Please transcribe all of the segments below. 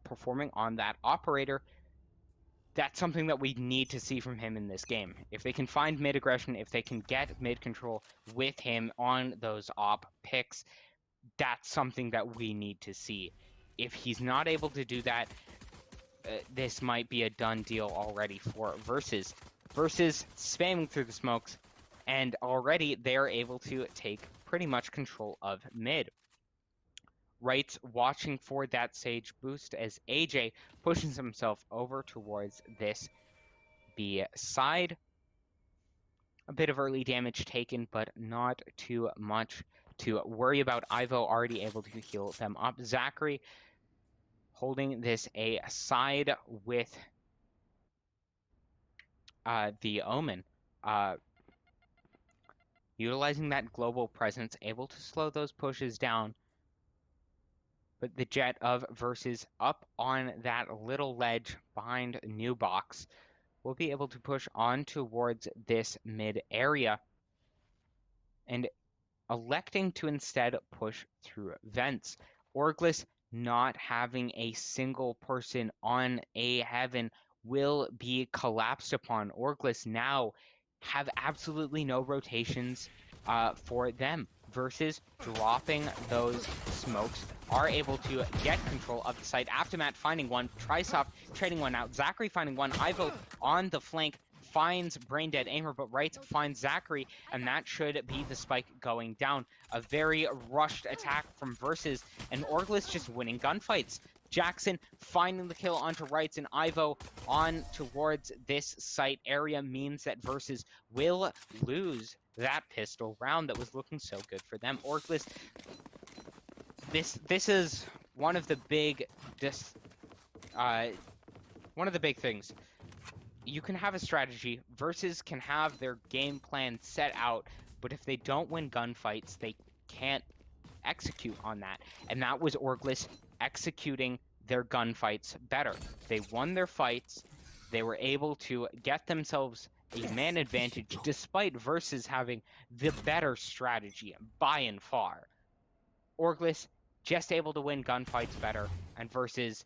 performing on that operator. That's something that we need to see from him in this game. If they can find mid aggression, if they can get mid control with him on those op picks, that's something that we need to see. If he's not able to do that, this might be a done deal already for Versus. Versus spamming through the smokes, and already they're able to take pretty much control of mid. Wright's watching for that Sage boost as AJ pushes himself over towards this B side. A bit of early damage taken, but not too much to worry about. Ivo already able to heal them up. Zachary holding this A side with the Omen. Utilizing that global presence, able to slow those pushes down. But the Jet of Versus up on that little ledge behind New Box will be able to push on towards this mid area and electing to instead push through vents. Orgless not having a single person on A heaven will be collapsed upon. Orgless now have absolutely no rotations for them. Versus dropping those smokes, are able to get control of the site. Aftermath finding one, Trisoft trading one out, Zachary finding one, Ivo on the flank, finds Brain Dead Aimer, but Wright finds Zachary, and that should be the spike going down. A very rushed attack from Versus, and Orgless just winning gunfights. Jackson finding the kill onto Wrights, and Ivo on towards this site area means that Versus will lose that pistol round that was looking so good for them. Orgless, this is one of the big things. You can have a strategy, Versus can have their game plan set out, but if they don't win gunfights, they can't execute on that. And that was Orgless executing their gunfights better. They won their fights, they were able to get themselves a man advantage despite Versus having the better strategy by and far. Orgless just able to win gunfights better, and Versus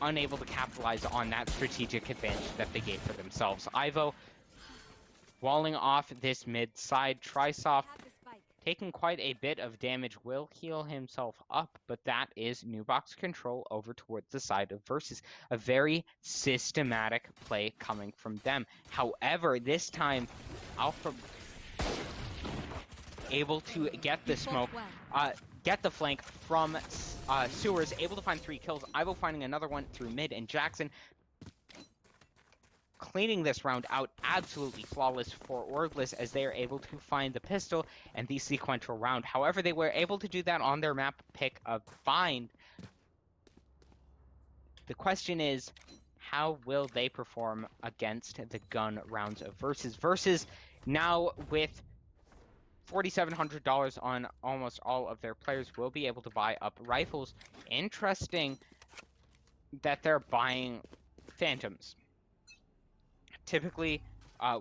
unable to capitalize on that strategic advantage that they gave for themselves. Ivo walling off this mid side. Trisoft taking quite a bit of damage, will heal himself up, but that is new box control over towards the side of Versus. A very systematic play coming from them. However, this time, Alpha able to get the smoke, get the flank from Sewers, able to find 3 kills. Ivo finding another one through mid, and Jackson cleaning this round out absolutely flawless for Orgless as they are able to find the pistol and the sequential round. However, they were able to do that on their map pick of Find. The question is, how will they perform against the gun rounds of Versus? Versus now with $4,700 on almost all of their players will be able to buy up rifles. Interesting that they're buying Phantoms. Typically,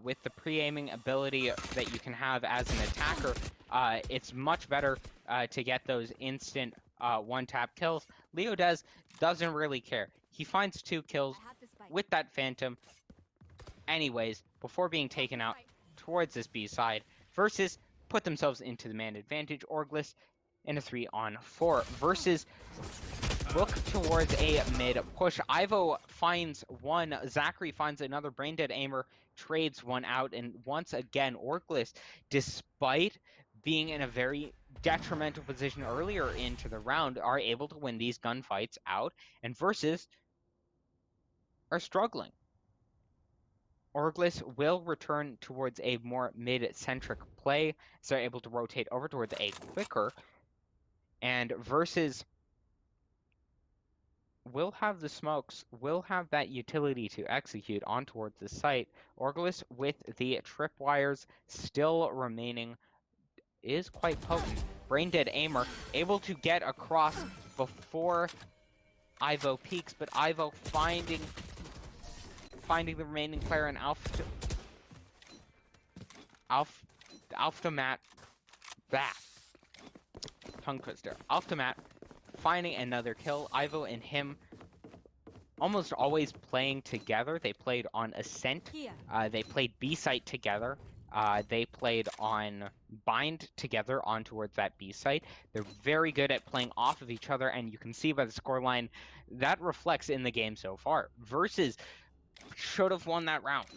with the pre-aiming ability that you can have as an attacker, it's much better to get those instant one-tap kills. Leo doesn't really care. He finds 2 kills with that Phantom anyways before being taken out towards this B side. Versus put themselves into the man advantage. Orgless in a 3-on-4. Versus look towards a mid push. Ivo finds one. Zachary finds another. Brain Dead Aimer trades one out. And once again, Orgless, despite being in a very detrimental position earlier into the round, are able to win these gunfights out. And Versus are struggling. Orgless will return towards a more mid-centric play, so they're able to rotate over towards A quicker. And Versus will have the smokes, will have that utility to execute on towards the site. Orgless with the tripwires still remaining is quite potent. Brain Dead Aimer able to get across before Ivo peaks, but Ivo finding the remaining player in Alphamat back. Tongue twister. Alphamat finding another kill. Ivo and him almost always playing together. They played on Ascent. They played B site together. They played on Bind together on towards that B site. They're very good at playing off of each other, and you can see by the scoreline that reflects in the game so far. Versus should have won that round.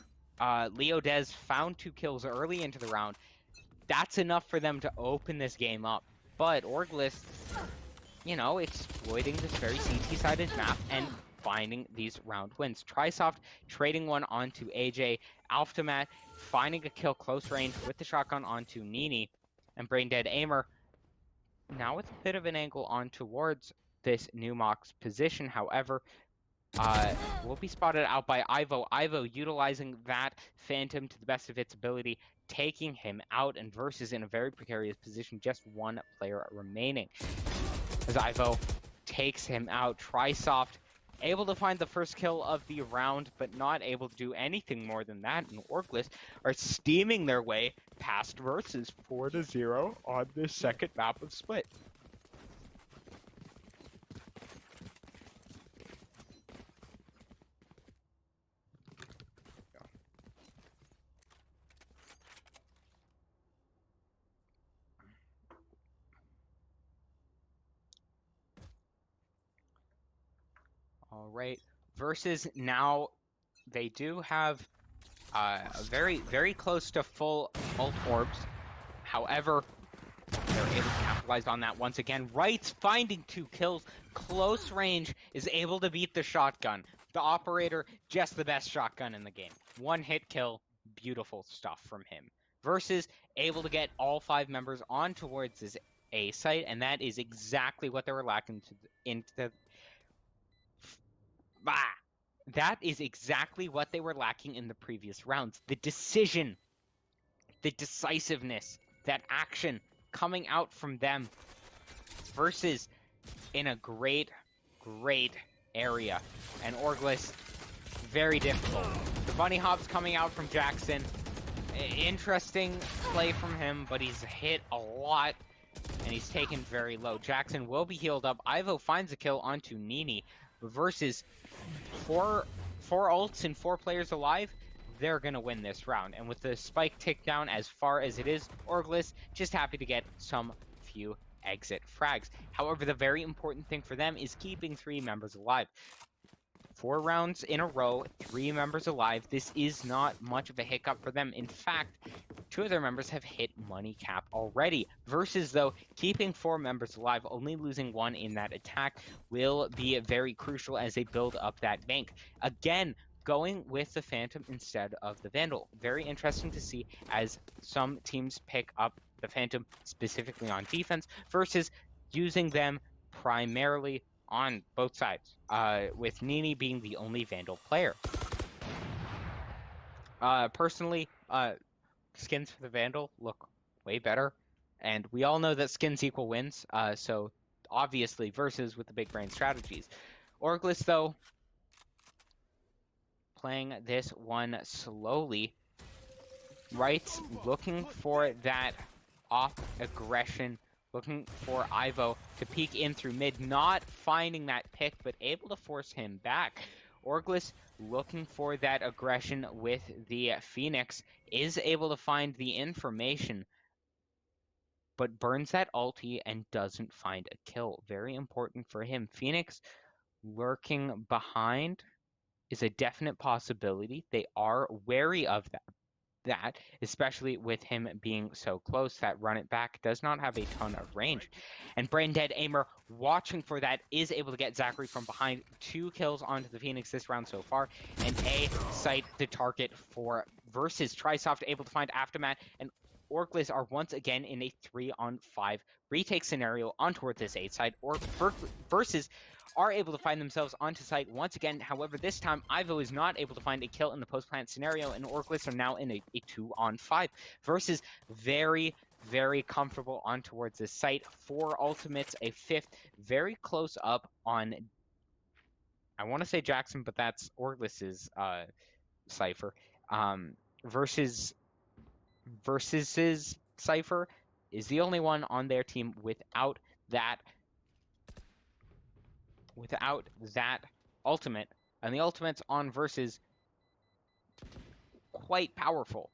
Leo Des found 2 kills early into the round. That's enough for them to open this game up. But Orgless, you know, exploiting this very CT-sided map and finding these round wins. Trisoft trading one onto AJ. Alphamat finding a kill close range with the shotgun onto Nini. And Braindead Aimer now with a bit of an angle on towards this Numox position. However, will be spotted out by Ivo. Ivo utilizing that Phantom to the best of its ability, taking him out, and Versus in a very precarious position, just 1 player remaining. As Ivo takes him out, Trisoft able to find the first kill of the round, but not able to do anything more than that, and Orgless are steaming their way past Versus 4-0 on this second map of Split. All right, Versus now they do have very close to full ult orbs. However, they're able to capitalize on that once again. Wrights finding 2 kills, close range, is able to beat the shotgun. The operator, just the best shotgun in the game. 1 hit kill, beautiful stuff from him. Versus able to get all 5 members on towards his A site, and that is exactly what they were lacking That is exactly what they were lacking in the previous rounds. The decision, the decisiveness, that action coming out from them. Versus in a great area. And Orgless, very difficult. The bunny hops coming out from Jackson. Interesting play from him, but he's hit a lot. And he's taken very low. Jackson will be healed up. Ivo finds a kill onto Nini. Versus 4 ults and 4 players alive, they're going to win this round. And with the spike tick down as far as it is, Orgless just happy to get some few exit frags. However, the very important thing for them is keeping 3 members alive. 4 rounds in a row, 3 members alive. This is not much of a hiccup for them. In fact, 2 of their members have hit money cap already. Versus, though, keeping 4 members alive, only losing 1 in that attack will be very crucial as they build up that bank. Again, going with the Phantom instead of the Vandal. Very interesting to see as some teams pick up the Phantom specifically on defense versus using them primarily on both sides, with Nini being the only Vandal player. Personally, skins for the Vandal look way better, and we all know that skins equal wins, so obviously Versus with the big brain strategies. Orgless, though, playing this one slowly. Wrights looking for that off aggression, looking for Ivo to peek in through mid, not finding that pick, but able to force him back. Orgless looking for that aggression with the Phoenix, is able to find the information, but burns that ulti and doesn't find a kill. Very important for him. Phoenix lurking behind is a definite possibility. They are wary of that, especially with him being so close. That run it back does not have a ton of range. And Braindead Aimer watching for that is able to get Zachary from behind. 2 kills onto the Phoenix this round so far, and A site the target for Versus. Trisoft able to find Aftermath, and Orgless are once again in a 3-on-5 retake scenario on towards this A side, or Versus are able to find themselves onto site once again. However, this time, Ivo is not able to find a kill in the post-plant scenario, and Orgless are now in a 2-on-5. Versus very comfortable on towards this site. 4 ultimates, a 5th, very close up on, I want to say Jackson, but that's Orgless's Cypher. Versus's Cypher is the only one on their team without that without that ultimate. And the ultimates on Versus quite powerful.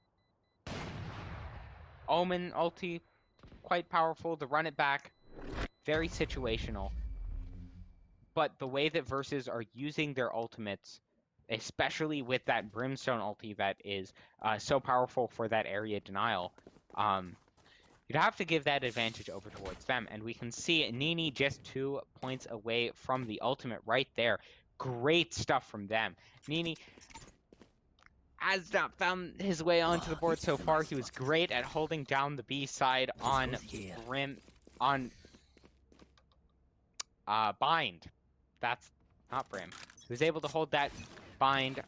Omen ulti, quite powerful. The run it back, very situational. But the way that Versus are using their ultimates, especially with that Brimstone ulti that is so powerful for that area denial, you'd have to give that advantage over towards them. And we can see Nini just 2 points away from the ultimate right there. Great stuff from them. Nini has not found his way onto the board so far. He was great at holding down the B side on Bind. That's not Brim. He was able to hold that Bind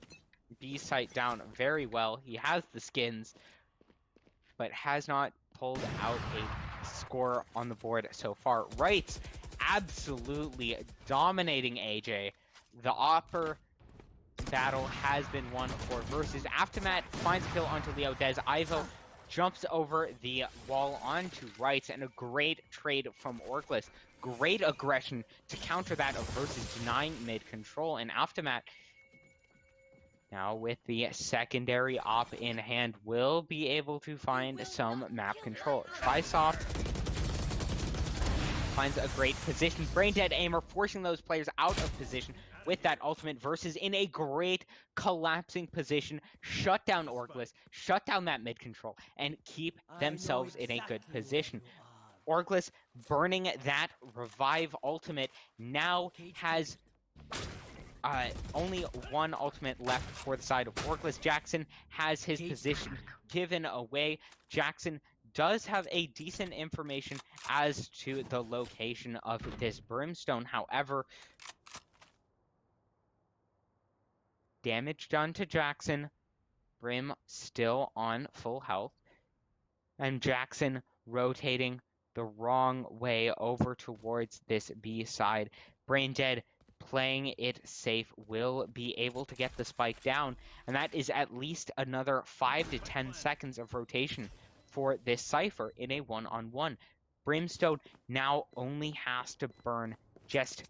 B site down very well. He has the skins, but has not pulled out a score on the board so far. Right, absolutely dominating AJ. The upper battle has been won for Versus. Aftermath finds a kill onto Leo Dez. Ivo jumps over the wall onto Right, and a great trade from Orgless. Great aggression to counter that of Versus, denying mid control. And Aftermath, now with the secondary op in hand, will be able to find some map control. Trisoft finds a great position. Brain dead aimer, forcing those players out of position with that ultimate. Versus in a great collapsing position, shut down Orgless, shut down that mid control, and keep themselves in a good position. Orgless burning that revive ultimate now has only one ultimate left for the side of Orgless. Jackson has his position given away. Jackson does have a decent information as to the location of this Brimstone. However, damage done to Jackson. Brim still on full health. And Jackson rotating the wrong way over towards this B side. Brain dead, playing it safe, will be able to get the spike down, and that is at least another 5 to 10 seconds of rotation for this Cypher in a one-on-one. Brimstone now only has to burn just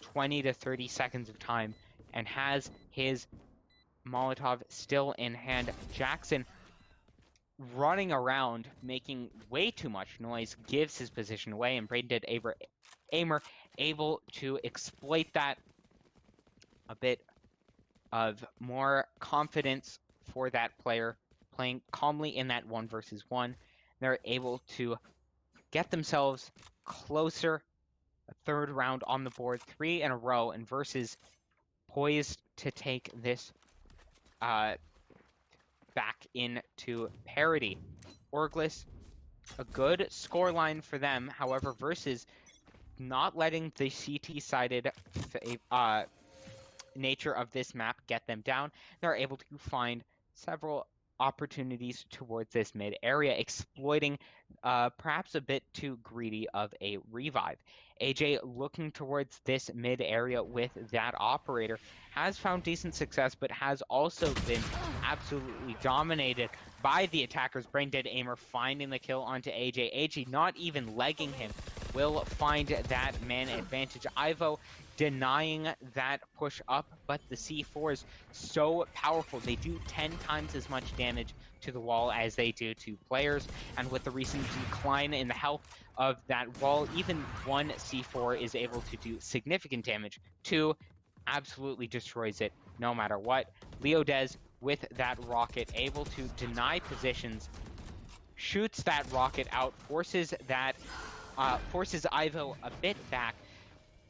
20 to 30 seconds of time and has his Molotov still in hand. Jackson running around, making way too much noise, gives his position away, and Brain Dead Aimer able to exploit that. A bit of more confidence for that player, playing calmly in that 1 versus 1. They're able to get themselves closer. A third round on the board, 3 in a row, and Versus poised to take this back into parity. Orgless, a good scoreline for them. However, Versus not letting the CT-sided nature of this map get them down. They're able to find several opportunities towards this mid area, exploiting perhaps a bit too greedy of a revive. AJ looking towards this mid area with that operator has found decent success, but has also been absolutely dominated by the attackers. Brain Dead Aimer finding the kill onto AJ. AJ not even legging him will find that man advantage. Ivo denying that push up, but the C4 is so powerful. They do 10 times as much damage to the wall as they do to players, and with the recent decline in the health of that wall, even one C4 is able to do significant damage. 2 absolutely destroys it no matter what. Leo Dez with that rocket able to deny positions, shoots that rocket out, forces Ivo a bit back.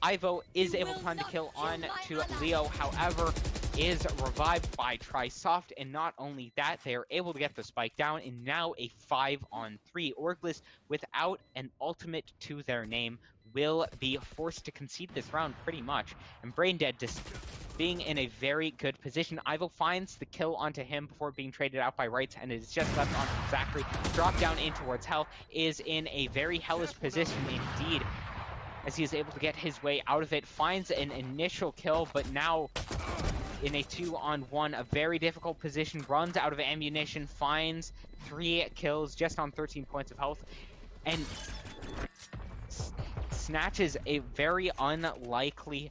Ivo is able to find the kill on to Leo, however, is revived by Trisoft, and not only that, they are able to get the spike down, and now a 5-on-3. Orgless, without an ultimate to their name, will be forced to concede this round pretty much, and Brain Dead just being in a very good position. Ivo finds the kill onto him before being traded out by Rights, and is just left on Zachary. Drop down in towards Hell, is in a very hellish position indeed, as he is able to get his way out of it, finds an initial kill, but now in a 2-on-1, a very difficult position, runs out of ammunition, finds 3 kills just on 13 points of health, and snatches a very unlikely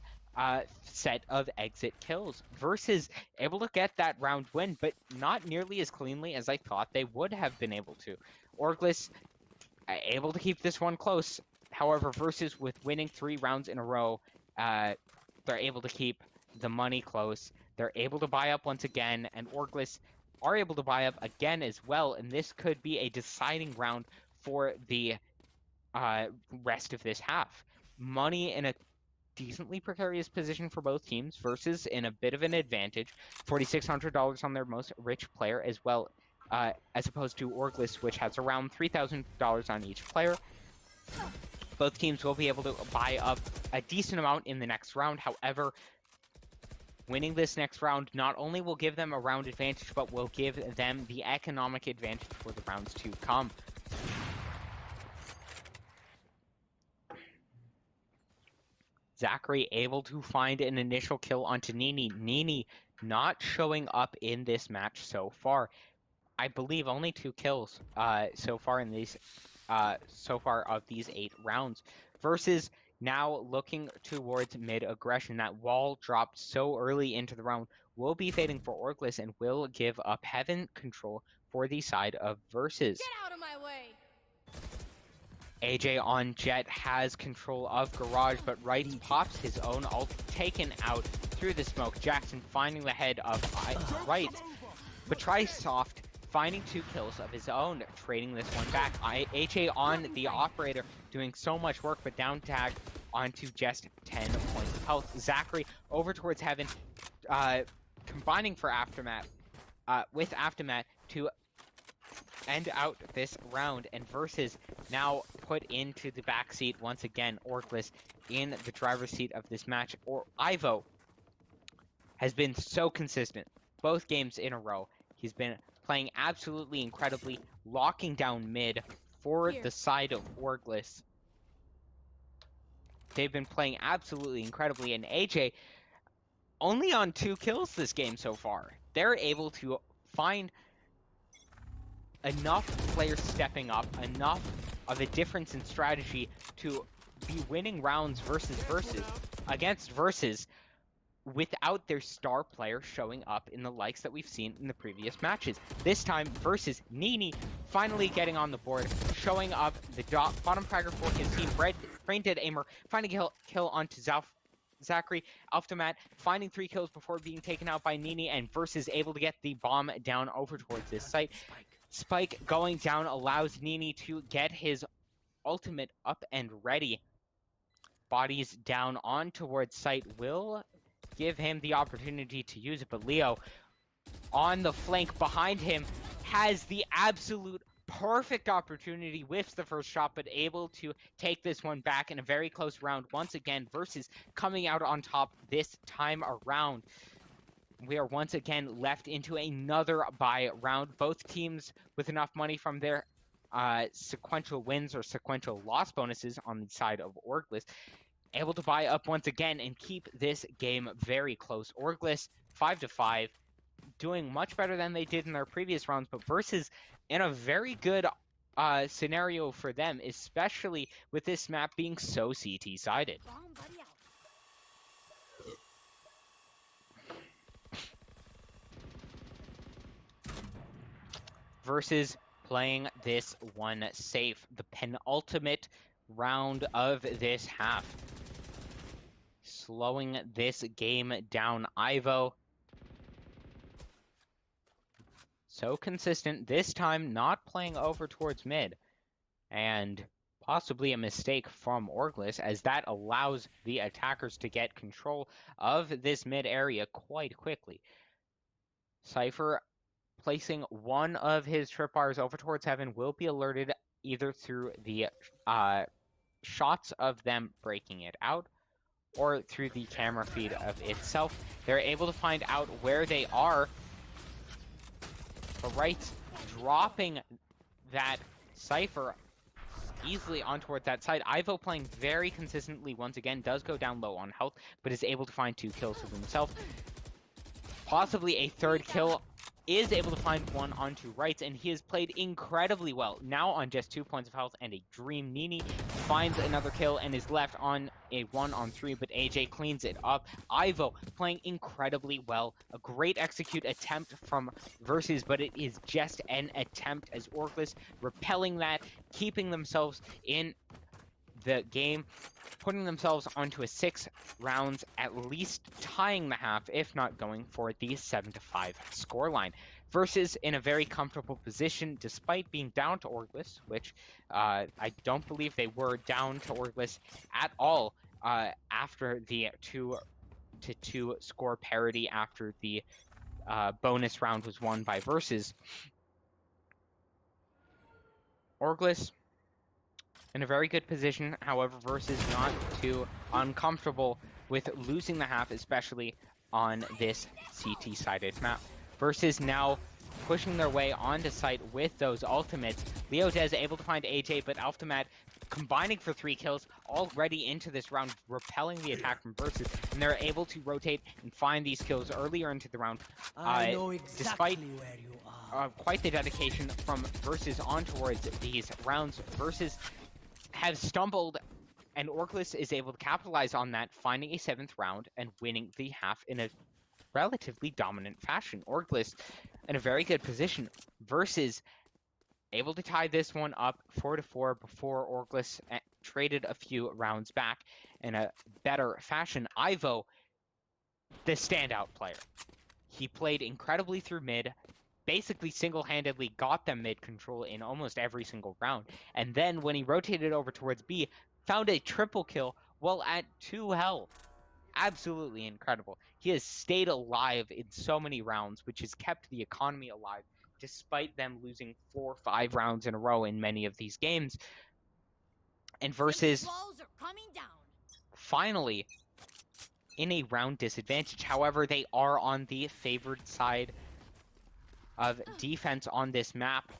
set of exit kills. Versus able to get that round win, but not nearly as cleanly as I thought they would have been able to. Orgless able to keep this one close. However, Versus with winning 3 rounds in a row, they're able to keep the money close. They're able to buy up once again, and Orgless are able to buy up again as well, and this could be a deciding round for the rest of this half. Money in a decently precarious position for both teams, Versus in a bit of an advantage. $4,600 on their most rich player as well, as opposed to Orgless, which has around $3,000 on each player. Both teams will be able to buy up a decent amount in the next round. However, winning this next round not only will give them a round advantage, but will give them the economic advantage for the rounds to come. Zachary able to find an initial kill onto Nini. Nini not showing up in this match so far. I believe only 2 kills so far in these of these 8 rounds. Versus now looking towards mid aggression. That wall dropped so early into the round will be fading for Orgless and will give up heaven control for the side of Versus. Get out of my way. AJ on Jet has control of Garage, but Wrights pops his own ult, taken out through the smoke. Jackson finding the head of Wrights, but Trysoft finding 2 kills of his own, trading this one back. AJ on the operator, doing so much work, but down tag onto just 10 points of health. Zachary over towards Heaven, combining for Aftermath, with Aftermath to end out this round, and Versus now put into the backseat once again. Orgless in the driver's seat of this match. Or Ivo has been so consistent both games in a row. He's been playing absolutely incredibly, locking down mid for the side of Orgless. They've been playing absolutely incredibly, and AJ only on 2 kills this game so far. They're able to find enough players stepping up, enough of a difference in strategy to be winning rounds against Versus without their star player showing up in the likes that we've seen in the previous matches. This time, Versus Nini finally getting on the board, showing up the bottom fragger for his team. Brain Dead Aimer finding a kill onto Zachary. Aftermath finding 3 kills before being taken out by Nini, and Versus able to get the bomb down over towards this site. Spike going down allows Nini to get his ultimate up and ready. Bodies down on towards site will give him the opportunity to use it, but Leo on the flank behind him has the absolute perfect opportunity, whiffs the first shot, but able to take this one back in a very close round once again. Versus coming out on top this time around. We are once again left into another bye round. Both teams with enough money from their sequential wins or sequential loss bonuses on the side of Orgless, able to buy up once again and keep this game very close. Orgless 5-5, doing much better than they did in their previous rounds, but Versus in a very good scenario for them, especially with this map being so CT-sided. Versus playing this one safe, the penultimate round of this half. Slowing this game down. Ivo so consistent, this time not playing over towards mid, and possibly a mistake from Orgless, as that allows the attackers to get control of this mid area quite quickly. Cypher placing one of his trip bars over towards Heaven will be alerted either through the shots of them breaking it out or through the camera feed of itself. They're able to find out where they are. But Wrights dropping that Cypher easily on towards that side. Ivo playing very consistently once again, does go down low on health, but is able to find 2 kills for himself. possibly a third kill, is able to find one onto Rights, and he has played incredibly well. Now on just 2 points of health and a Dream. Nini finds another kill and is left on a 1-on-3, but AJ cleans it up. Ivo playing incredibly well. A great execute attempt from Versus, but it is just an attempt as Orgless repelling that, keeping themselves in the game, putting themselves onto a 6 rounds, at least tying the half, if not going for the 7-5 scoreline. Versus in a very comfortable position, despite being down to Orgless, which I don't believe they were down to Orgless at all after the 2-2 score parity after the bonus round was won by Versus. Orgless in a very good position, however, Versus not too uncomfortable with losing the half, especially on this CT-sided map. Versus now pushing their way onto site with those ultimates. Leo Dez able to find AJ, but Alphamad combining for 3 kills already into this round, repelling the attack from Versus, and they're able to rotate and find these kills earlier into the round. I know exactly despite where you are. Quite the dedication from Versus on towards these rounds. Versus have stumbled, and Orgless is able to capitalize on that, finding a 7th round and winning the half in a relatively dominant fashion. Orgless in a very good position. Versus able to tie this one up 4-4 before Orgless traded a few rounds back in a better fashion. Ivo, the standout player. He played incredibly through mid, basically single-handedly got them mid control in almost every single round. And then when he rotated over towards B, found a triple kill while at 2 health. Absolutely incredible. He has stayed alive in so many rounds, which has kept the economy alive, despite them losing 4 or 5 rounds in a row in many of these games. And Versus finally in a round disadvantage. However, they are on the favored side of defense on this map.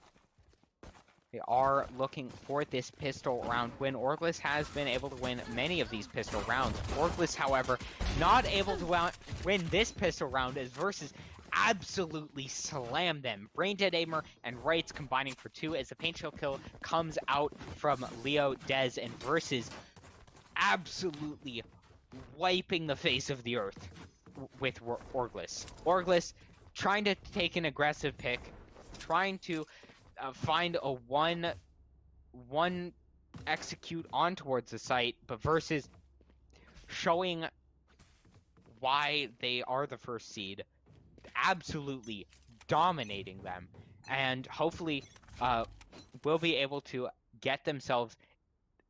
They are looking for this pistol round win. Orgless has been able to win many of these pistol rounds. Orgless, however, not able to win this pistol round as Versus absolutely slammed them. Brain Dead Aimer and Rights combining for 2 as the paint shell kill comes out from Leo, Dez, and Versus absolutely wiping the face of the earth with Orgless. Orgless trying to take an aggressive pick, trying to find a one execute on towards the site, but Versus showing why they are the first seed, absolutely dominating them, and hopefully will be able to get themselves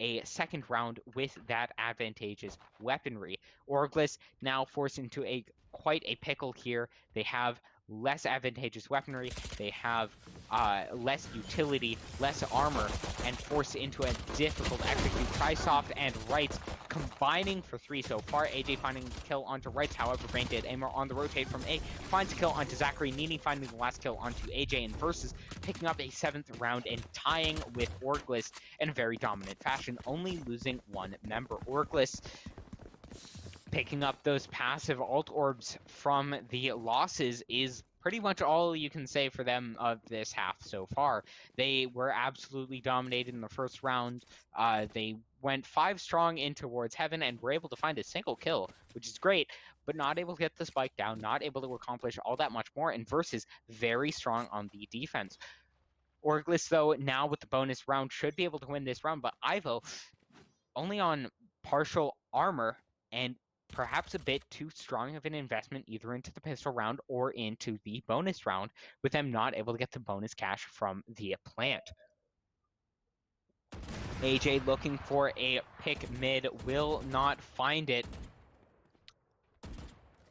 a 2nd round with that advantageous weaponry. Orgless now forced into quite a pickle here. They have less advantageous weaponry, they have less utility, less armor, and forced into a difficult execute. Trisoft and Rights combining for 3 so far. AJ finding the kill onto Rights, however, Brain Dead Aimer on the rotate from A finds a kill onto Zachary. Nini finding the last kill onto AJ, and Versus picking up a 7th round and tying with Orgless in a very dominant fashion, only losing 1 member. Orgless picking up those passive alt orbs from the losses is pretty much all you can say for them of this half so far. They were absolutely dominated in the first round. They went 5 strong in towards heaven and were able to find a single kill, which is great, but not able to get the spike down, not able to accomplish all that much more, and Versus very strong on the defense. Orgless, though, now with the bonus round, should be able to win this round, but Ivo only on partial armor and perhaps a bit too strong of an investment either into the pistol round or into the bonus round, with them not able to get the bonus cash from the plant. AJ looking for a pick mid, will not find it.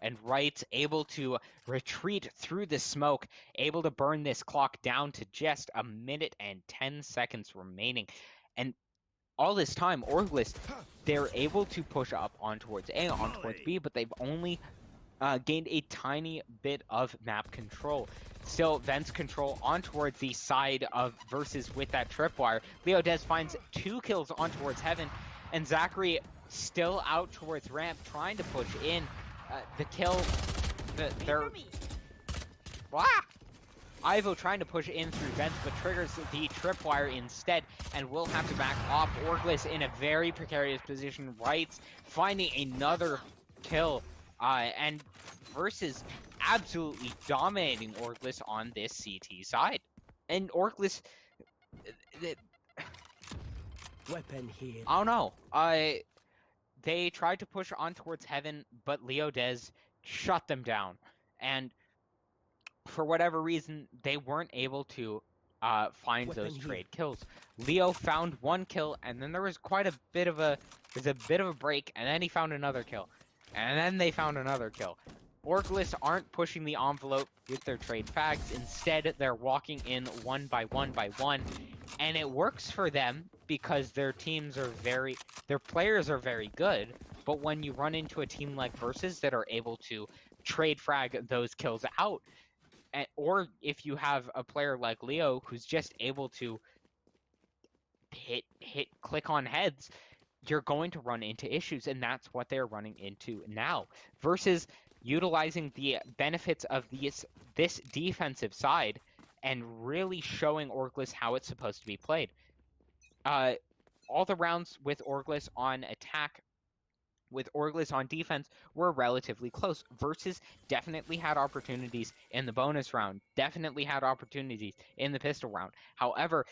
And Wright able to retreat through the smoke, able to burn this clock down to just 1 minute and 10 seconds remaining. And all this time, Orgless, they're able to push up on towards A, on towards B, but they've only gained a tiny bit of map control. Still, Vents control on towards the side of Versus with that tripwire. Leo Dez finds 2 kills on towards Heaven, and Zachary still out towards ramp, trying to push in. The kill they're... Wow! Ivo trying to push in through vents, but triggers the tripwire instead, and will have to back off. Orgless in a very precarious position, Wrights finding another kill, and versus absolutely dominating Orgless on this CT side. And Orgless, Weapon here. I don't know. They tried to push on towards Heaven, but Leo Dez shut them down, and for whatever reason, they weren't able to find those trade kills. Leo found one kill, and then there was quite a bit of a break, and then he found another kill, and then they found another kill. Orgless aren't pushing the envelope with their trade fags. Instead, they're walking in one by one, and it works for them because their players are very good. But when you run into a team like Versus that are able to trade frag those kills out, or if you have a player like Leo who's just able to click on heads, you're going to run into issues, and that's what they're running into now. Versus utilizing the benefits of this defensive side and really showing Orgless how it's supposed to be played. All the rounds with Orgless on attack, with Orgless on defense, were relatively close. Versus definitely had opportunities in the bonus round, definitely had opportunities in the pistol round. However,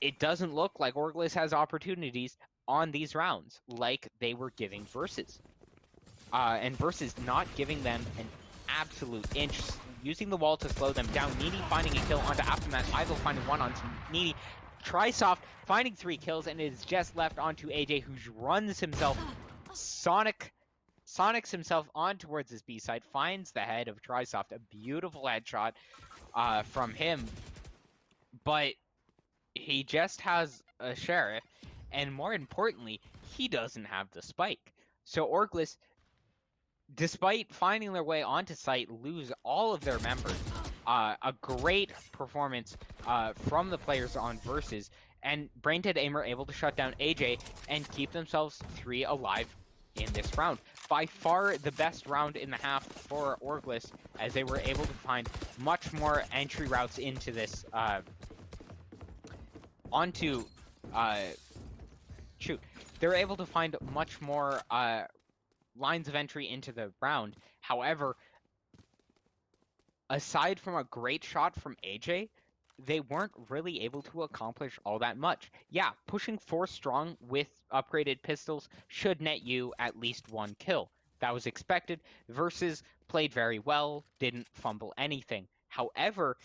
it doesn't look like Orgless has opportunities on these rounds like they were giving Versus. And Versus not giving them an absolute inch, using the wall to slow them down. Needy finding a kill onto Aftermath, Ivo finding one onto Needy. Trisoft finding 3 kills, and it is just left onto AJ, who runs himself Sonics himself on towards his B side, finds the head of Trisoft, a beautiful headshot from him, but he just has a Sheriff, and more importantly, he doesn't have the spike. So Orgless, despite finding their way onto site, lose all of their members. A great performance from the players on Versus, and Braindead Aimer able to shut down AJ and keep themselves 3 alive in this round. By far the best round in the half for Orgless, as they were able to find much more entry routes into this, they were able to find much more lines of entry into the round. However, aside from a great shot from AJ, they weren't really able to accomplish all that much. Yeah, pushing 4 strong with upgraded pistols should net you at least 1 kill. That was expected. Versus played very well, didn't fumble anything. However,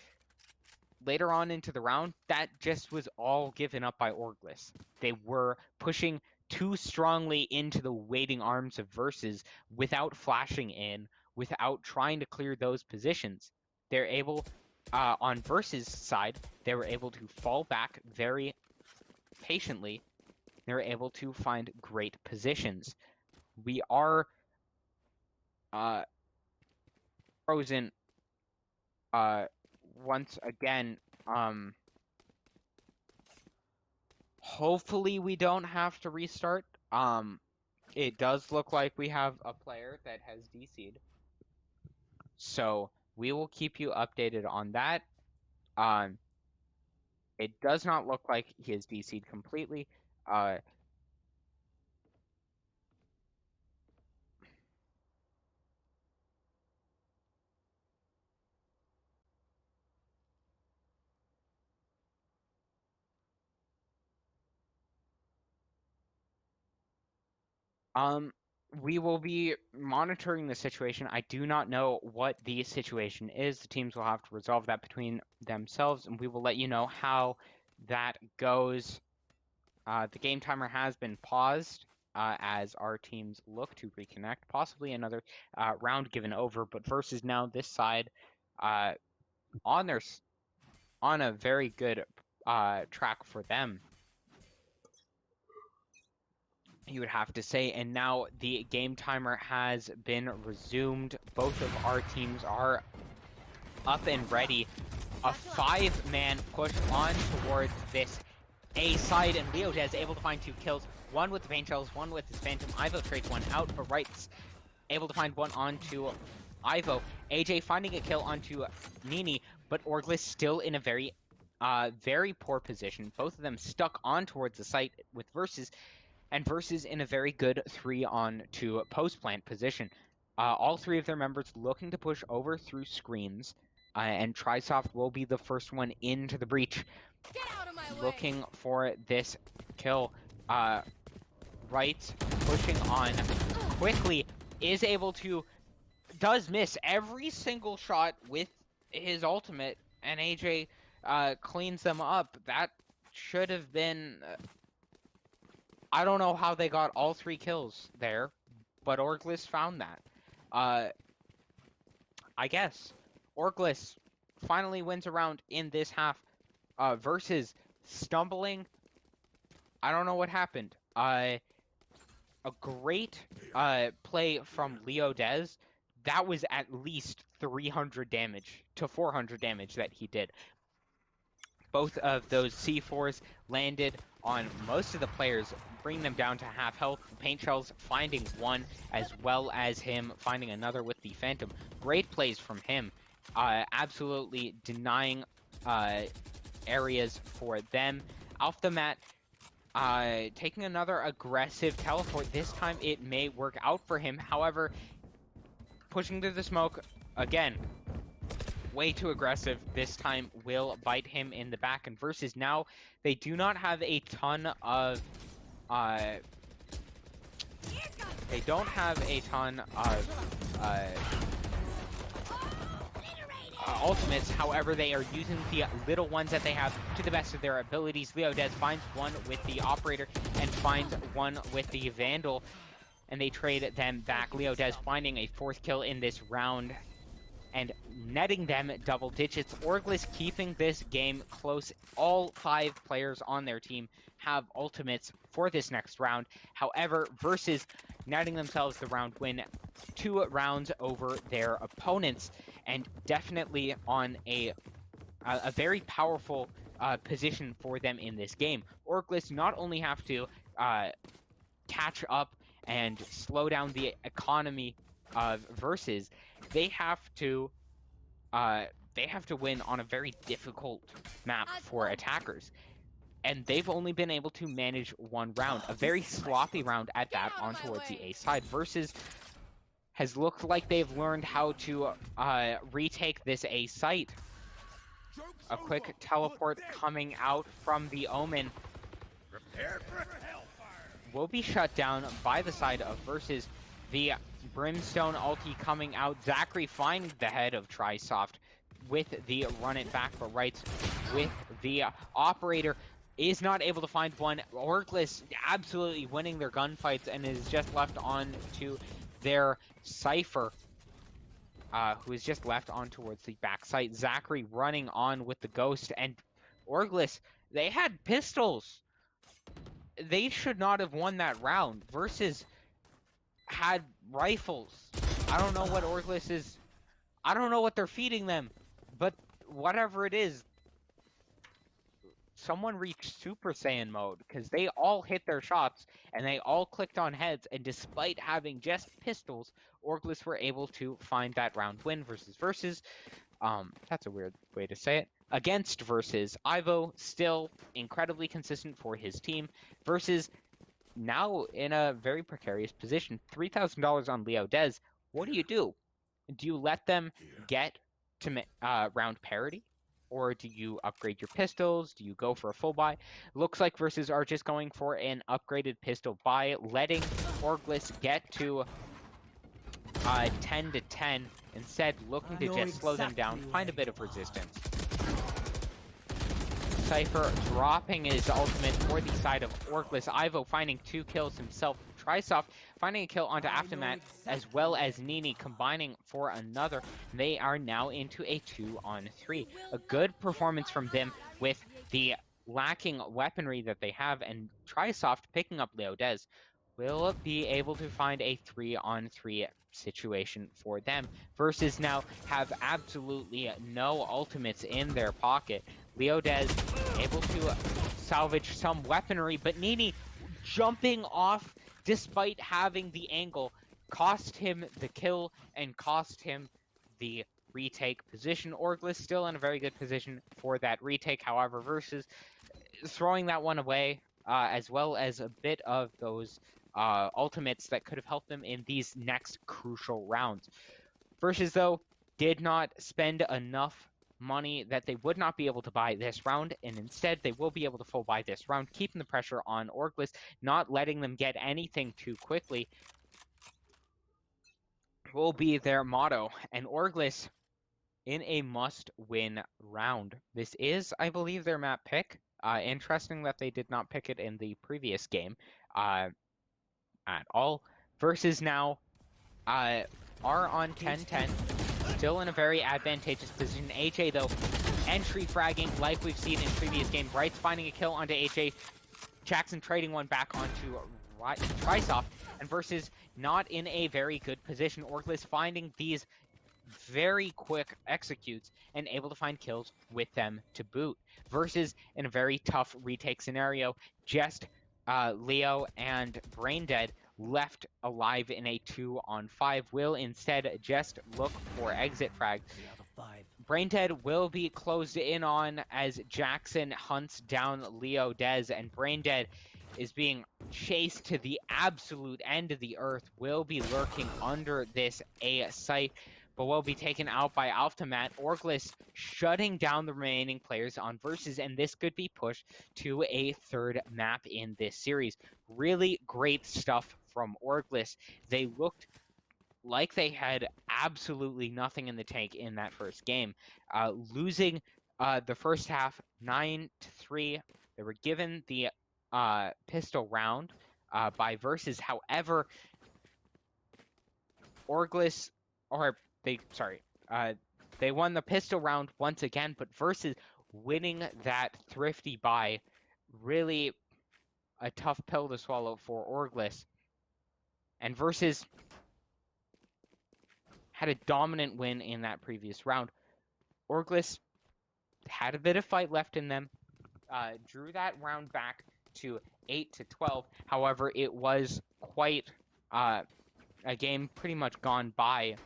later on into the round, that just was all given up by Orgless. They were pushing too strongly into the waiting arms of Versus without flashing in, without trying to clear those positions. They're able, on Versus side, they were able to fall back very patiently. They were able to find great positions. We are frozen once again. Hopefully we don't have to restart. It does look like we have a player that has DC'd. So we will keep you updated on that. It does not look like he has DC'd completely. We will be monitoring the situation. I do not know what the situation is. The teams will have to resolve that between themselves, and we will let you know how that goes. The game timer has been paused as our teams look to reconnect. Possibly another round given over, but Versus now this side on a very good track for them, you would have to say. And now the game timer has been resumed. Both of our teams are up and ready. A 5-man push on towards this A side, and Leodez is able to find 2 kills. One with the paint shells, one with his Phantom. Ivo trades one out, but Wright's able to find one onto Ivo. AJ finding a kill onto Nini, but Orgless still in a very poor position. Both of them stuck on towards the site with Versus, and Versus in a very good 3-on-2 post-plant position. All three of their members looking to push over through screens, and Trisoft will be the first one into the breach. Get out of my way. Looking for this kill. Right, pushing on quickly, is able to, does miss every single shot with his ultimate, and AJ cleans them up. That should have been... I don't know how they got all 3 kills there, but Orgless found that. I guess. Orgless finally wins a round in this half. Versus stumbling. I don't know what happened. A great play from Leo Dez. That was at least 300 damage to 400 damage that he did. Both of those C4s landed on most of the players, bringing them down to half health. Paint Shells finding one, as well as him finding another with the Phantom. Great plays from him. Absolutely denying areas for them. Off the mat, taking another aggressive teleport. This time it may work out for him. However, pushing through the smoke, again, way too aggressive. This time will bite him in the back. And Versus now, they do not have a ton of... they don't have a ton of... ultimates. However, they are using the little ones that they have to the best of their abilities. Leo Dez finds one with the Operator and finds one with the Vandal, and they trade them back. Leo Dez finding a 4th kill in this round and netting them double digits. Orgless keeping this game close. All 5 players on their team have ultimates for this next round. However, Versus netting themselves the round win, 2 rounds over their opponents, and definitely on a very powerful position for them in this game. Orgless not only have to catch up and slow down the economy of Versus, they have to win on a very difficult map for attackers. And they've only been able to manage 1 round, a very sloppy round at that, on towards the A side. Versus has looked like they've learned how to retake this A site. A quick teleport coming out from the Omen will be shut down by the side of Versus. The Brimstone ulti coming out. Zachary finding the head of Trisoft with the run it back for rights with the Operator. Is not able to find one. Orgless absolutely winning their gunfights and is just left on to their Cypher, who is just left on towards the back site. Zachary running on with the Ghost, and Orgless, they had pistols. They should not have won that round. Versus had rifles. I don't know what Orgless is. I don't know what they're feeding them, but whatever it is, someone reached Super Saiyan mode, because they all hit their shots and they all clicked on heads, and despite having just pistols, Orgless were able to find that round win versus that's a weird way to say it, against Versus. Ivo still incredibly consistent for his team. Versus now in a very precarious position. $3,000 on Leo Dez. What do? Do you let them get to round parity? Or do you upgrade your pistols? Do you go for a full buy? Looks like Versus are just going for an upgraded pistol buy, letting Orgless get to 10 to 10. Instead, looking to just slow them down, find a bit of resistance. Cypher dropping his ultimate for the side of Orgless. Ivo finding 2 kills himself. Trisoft finding a kill onto Aftermath, as well as Nini combining for another. They are now into a 2-on-3. A good performance from them with the lacking weaponry that they have, and Trisoft picking up Leo Dez will be able to find a 3-on-3 situation for them. Versus now have absolutely no ultimates in their pocket. Leo Dez able to salvage some weaponry, but Nini jumping off despite having the angle cost him the kill and cost him the retake position. Orgless still in a very good position for that retake, however, versus throwing that one away, as well as a bit of those ultimates that could have helped them in these next crucial rounds. Versus, though, did not spend enough money that they would not be able to buy this round, and instead they will be able to full buy this round, keeping the pressure on Orgless, not letting them get anything too quickly will be their motto. And Orgless in a must-win round. This is, I believe, their map pick. Interesting that they did not pick it in the previous game at all. Versus now are on 10-10. Still in a very advantageous position. AJ, though, entry fragging like we've seen in previous game. Bright's finding a kill onto AJ. Jackson trading one back onto Trisoft. And Versus not in a very good position. Orgless finding these very quick executes and able to find kills with them to boot. Versus in a very tough retake scenario, just Leo and Braindead left alive in a 2-on-5 will instead just look for exit frag. Braindead will be closed in on as Jackson hunts down Leo Dez, and Braindead is being chased to the absolute end of the earth, will be lurking under this A site, but will be taken out by Alphamat. Orgless shutting down the remaining players on Versus, and this could be pushed to a third map in this series. Really great stuff from Orgless. They looked like they had absolutely nothing in the tank in that first game, losing the first half 9-3. They were given the pistol round by Versus. However, Orgless, or they won the pistol round once again, but Versus winning that thrifty buy, really a tough pill to swallow for Orgless. And Versus had a dominant win in that previous round. Orgless had a bit of fight left in them, drew that round back to 8-12. However, it was quite a game pretty much gone by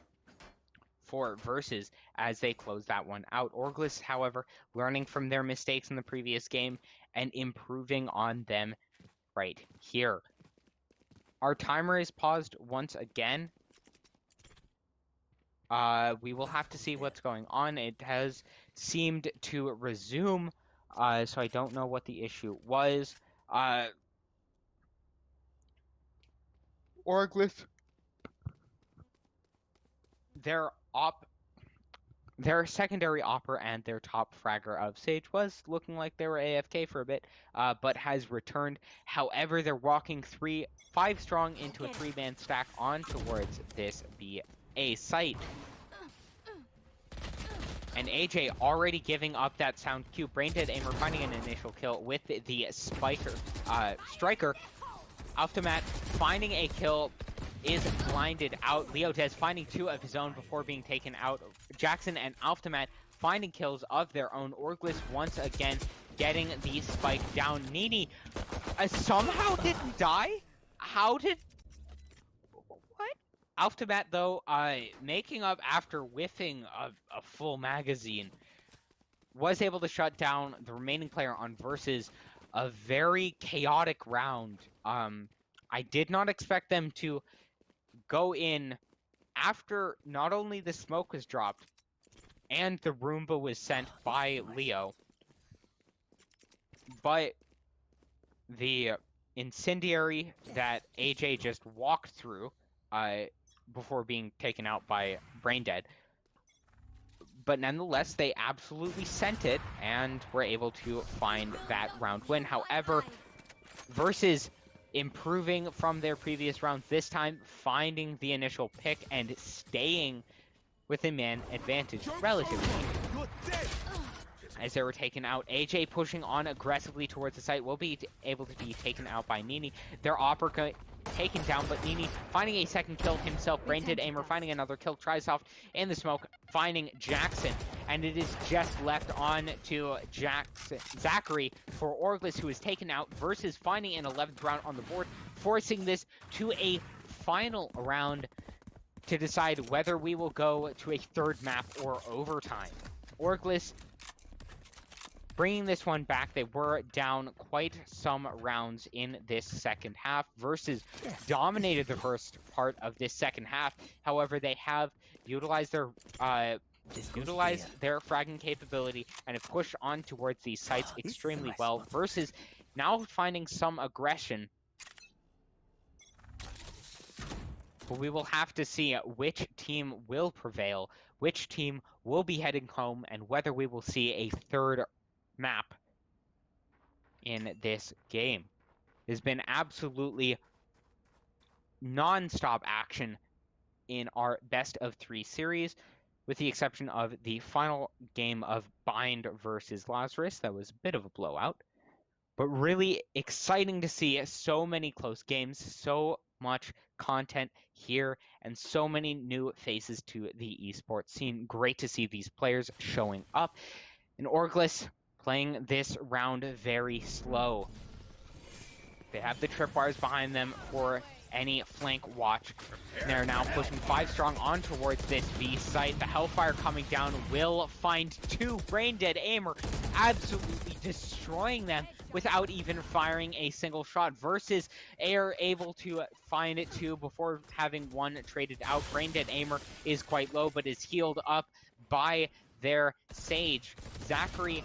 for Versus as they closed that one out. Orgless, however, learning from their mistakes in the previous game and improving on them right here. Our timer is paused once again. We will have to see what's going on. It has seemed to resume, so I don't know what the issue was. Orgless, their secondary opper and their top fragger of Sage was looking like they were AFK for a bit, but has returned. However, they're walking 5 strong into a 3-man stack on towards this BA site. And AJ already giving up that sound cue. Braindead Aimer finding an initial kill with the striker. Alphamat finding a kill, is blinded out. Leo Dez finding 2 of his own before being taken out. Jackson and Alphamat finding kills of their own. Orgless once again getting the spike down. Nini somehow didn't die? How did... What? Alphamat, though, making up after whiffing a full magazine, was able to shut down the remaining player on Versus. A very chaotic round. I did not expect them to go in after not only the smoke was dropped and the Roomba was sent by Leo, but the incendiary that AJ just walked through before being taken out by Braindead. But nonetheless, they absolutely sent it and were able to find that round win. However, Versus improving from their previous rounds, this time finding the initial pick and staying with a man advantage relatively. As they were taken out, AJ pushing on aggressively towards the site will be able to be taken out by Nini. Their opera taken down, but Nini finding a second kill himself. Braindead Aimer finding another kill. Trisoft in the smoke, finding Jackson. And it is just left on to Zachary for Orgless, who is taken out. Versus finding an 11th round on the board, forcing this to a final round. to decide whether we will go to a third map or overtime. Orgless bringing this one back. They were down quite some rounds in this second half. Versus dominated the first part of this second half. However, they have utilized their fragging capability and have pushed on towards these sites extremely well. Versus now finding some aggression. But we will have to see which team will prevail, which team will be heading home, and whether we will see a third map in this game. There's been absolutely non-stop action in our best of 3 series, with the exception of the final game of Bind versus Lazarus. That was a bit of a blowout, but really exciting to see so many close games, so much content here, and so many new faces to the esports scene. Great to see these players showing up. And Orgless playing this round very slow. They have the tripwires behind them for any flank watch. And they're now pushing 5 strong on towards this B site. The Hellfire coming down will find 2. Brain Dead Aimer absolutely destroying them without even firing a single shot. Versus Air able to find it 2 before having 1 traded out. Brain Dead Aimer is quite low, but is healed up by their Sage. Zachary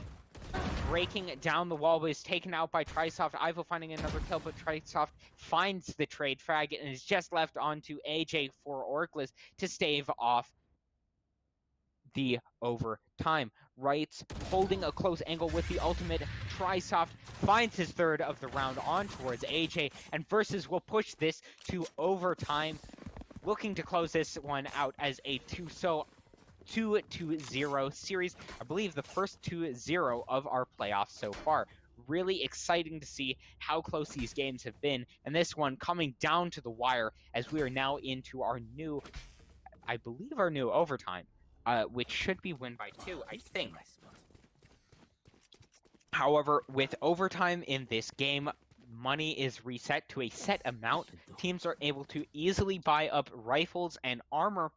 breaking down the wall, but is taken out by Trisoft. Ivo finding another kill, but Trisoft finds the trade frag and is just left onto AJ for Orgless to stave off the overtime. Wrights holding a close angle with the ultimate. Trisoft finds his third of the round on towards AJ, and Versus will push this to overtime, looking to close this one out as a 2-0 series. I believe the first 2-0 of our playoffs so far. Really exciting to see how close these games have been, and this one coming down to the wire as we are now into our new, I believe our new overtime, which should be win by 2, I think. However, with overtime in this game, money is reset to a set amount. Teams are able to easily buy up rifles and armor,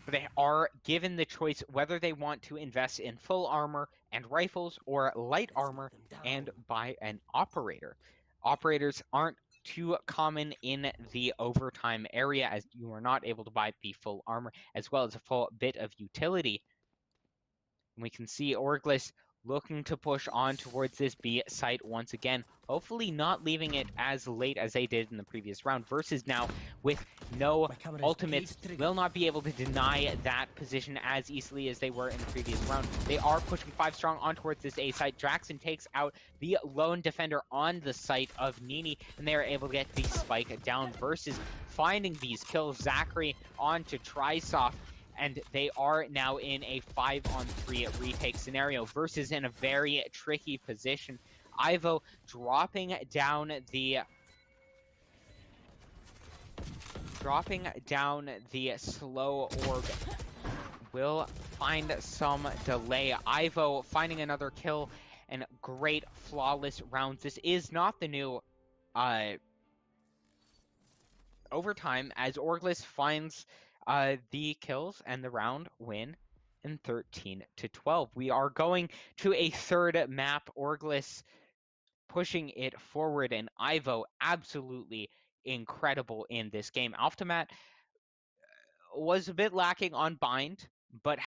but they are given the choice whether they want to invest in full armor and rifles or light armor and buy an operator. Operators aren't too common in the overtime area, as you are not able to buy the full armor as well as a full bit of utility. And we can see Orgless looking to push on towards this B site once again, hopefully not leaving it as late as they did in the previous round. Versus now with no ultimates will not be able to deny that position as easily as they were in the previous round. They are pushing 5 strong on towards this A site. Jackson takes out the lone defender on the site of Nini, and they are able to get the spike down. Versus finding these kills. Zachary onto Trisoft, and they are now in a 5-on-3 retake scenario. Versus in a very tricky position. Ivo dropping down the slow orb will find some delay. Ivo finding another kill and great flawless rounds. This is not the new overtime, as Orgless finds the kills and the round win in 13-12. We are going to a third map. Orgless pushing it forward, and Ivo absolutely incredible in this game. Alphamat was a bit lacking on Bind, but